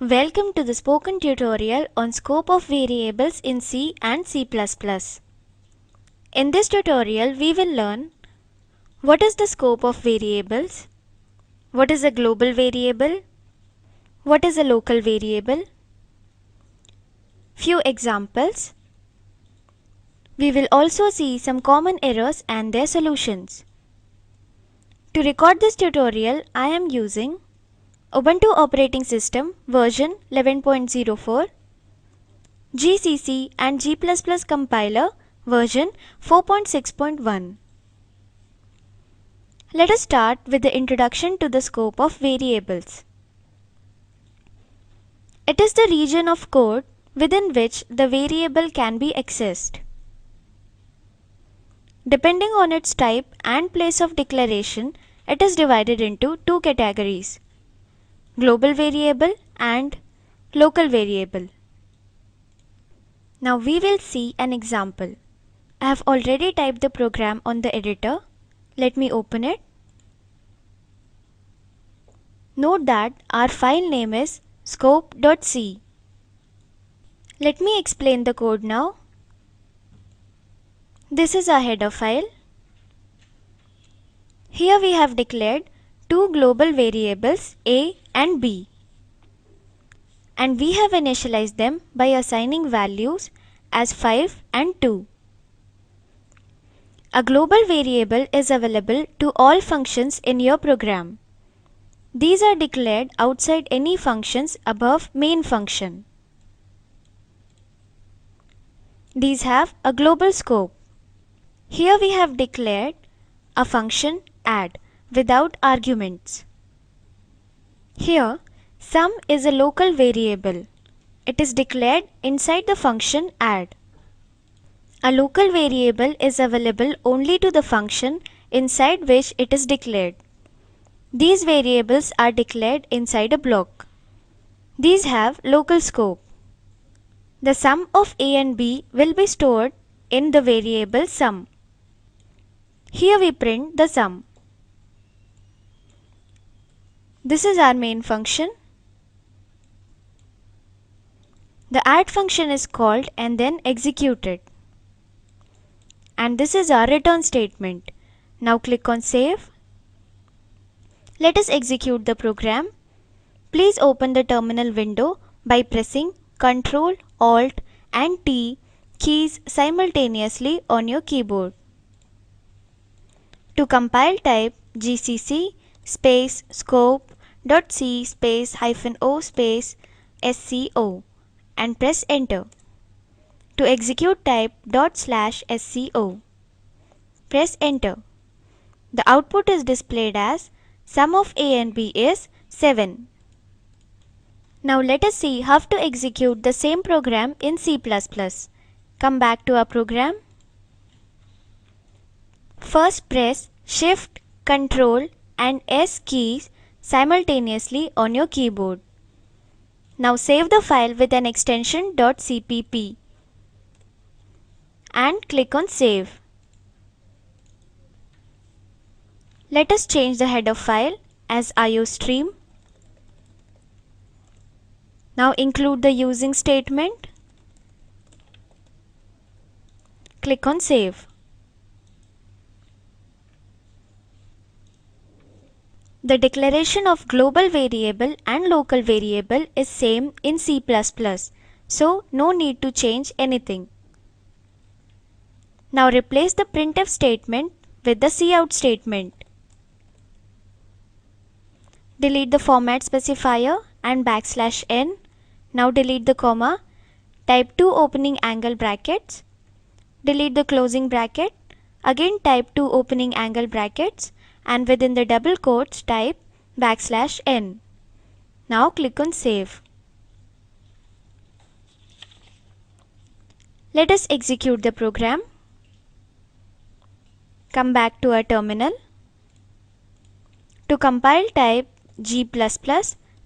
Welcome to the spoken tutorial on scope of variables in C and C++. In this tutorial, we will learn what is the scope of variables, what is a global variable, what is a local variable, few examples. We will also see some common errors and their solutions. To record this tutorial, I am using Ubuntu operating system version 11.04, GCC and G++ compiler version 4.6.1. Let us start with the introduction to the scope of variables. It is the region of code within which the variable can be accessed. Depending on its type and place of declaration, it is divided into two categories: global variable and local variable. Now we will see an example. I have already typed the program on the editor. Let me open it. Note that our file name is scope.c. Let me explain the code now. This is our header file. Here we have declared two global variables A and B, and we have initialized them by assigning values as 5 and 2. A global variable is available to all functions in your program. These are declared outside any functions above main function. These have a global scope. Here we have declared a function add without arguments. Here, sum is a local variable. It is declared inside the function add. A local variable is available only to the function inside which it is declared. These variables are declared inside a block. These have local scope. The sum of A and B will be stored in the variable sum. Here we print the sum. This is our main function. The add function is called and then executed. And this is our return statement. Now click on save. Let us execute the program. Please open the terminal window by pressing Ctrl, Alt and T keys simultaneously on your keyboard. To compile, type gcc space scope.c space -o space sco and press enter. To execute, type /sco. Press enter. The output is displayed as sum of A and B is 7. Now let us see how to execute the same program in C++. Come back to our program. First press Shift, Ctrl and S keys simultaneously on your keyboard. Now save the file with an extension .cpp and click on save. Let us change the header file as iostream. Now include the using statement. Click on save. The declaration of global variable and local variable is same in C++, so no need to change anything. Now replace the printf statement with the cout statement. Delete the format specifier and \n. Now delete the comma. Type 2 opening angle brackets. Delete the closing bracket. Again type 2 opening angle brackets and within the double quotes type \n. Now click on save. Let us execute the program. Come back to our terminal. To compile, type g++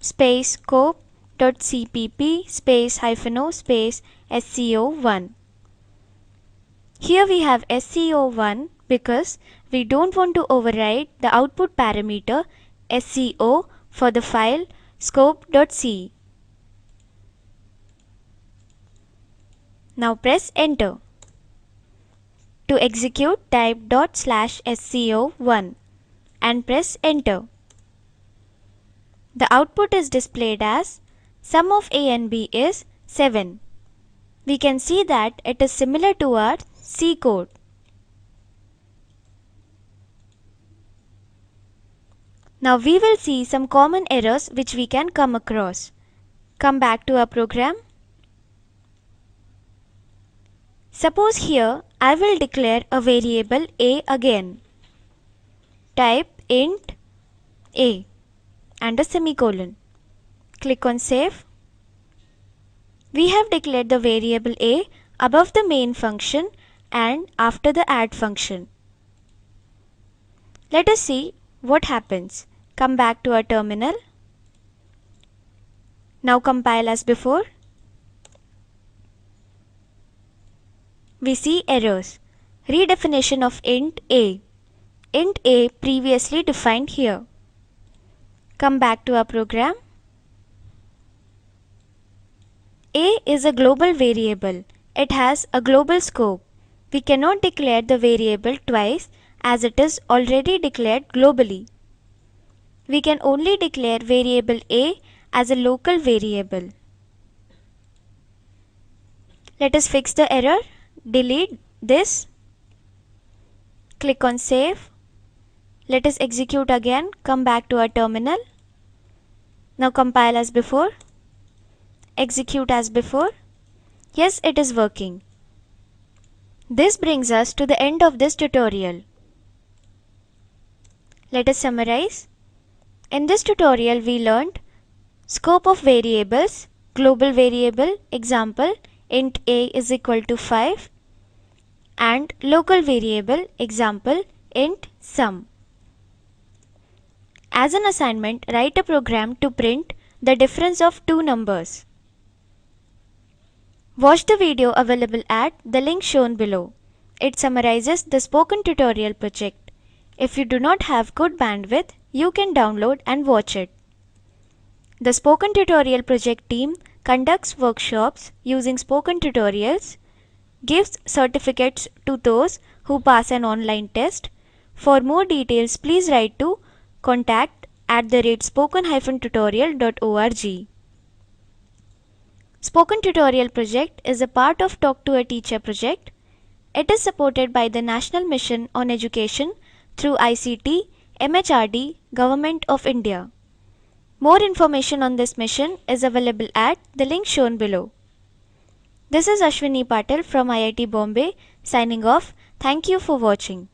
space scope.cpp space -o space sco1. Here we have sco1 because we don't want to override the output parameter sco for the file scope.c. Now press enter. To execute, type ./sco1 and press enter. The output is displayed as sum of A and B is 7. We can see that it is similar to our C code. Now we will see some common errors which we can come across. Come back to our program. Suppose here I will declare a variable A again. Type int A and a semicolon. Click on save. We have declared the variable A above the main function and after the add function. Let us see what happens. Come back to our terminal. Now compile as before. We see errors. Redefinition of int A. Int A previously defined here. Come back to our program. A is a global variable. It has a global scope. We cannot declare the variable twice as it is already declared globally. We can only declare variable A as a local variable. Let us fix the error. Delete this. Click on save. Let us execute again. Come back to our terminal. Now compile as before. Execute as before. Yes, it is working. This brings us to the end of this tutorial. Let us summarize. In this tutorial we learned scope of variables, global variable, example int A is equal to 5, and local variable, example int sum. As an assignment, write a program to print the difference of two numbers. Watch the video available at the link shown below. It summarizes the spoken tutorial project. If you do not have good bandwidth, you can download and watch it. The Spoken Tutorial project team conducts workshops using spoken tutorials, gives certificates to those who pass an online test. For more details, please write to contact@spoken-tutorial.org. Spoken Tutorial project is a part of Talk to a Teacher project. It is supported by the National Mission on Education through ICT, MHRD, Government of India. More information on this mission is available at the link shown below. This is Ashwini Patil from IIT Bombay signing off. Thank you for watching.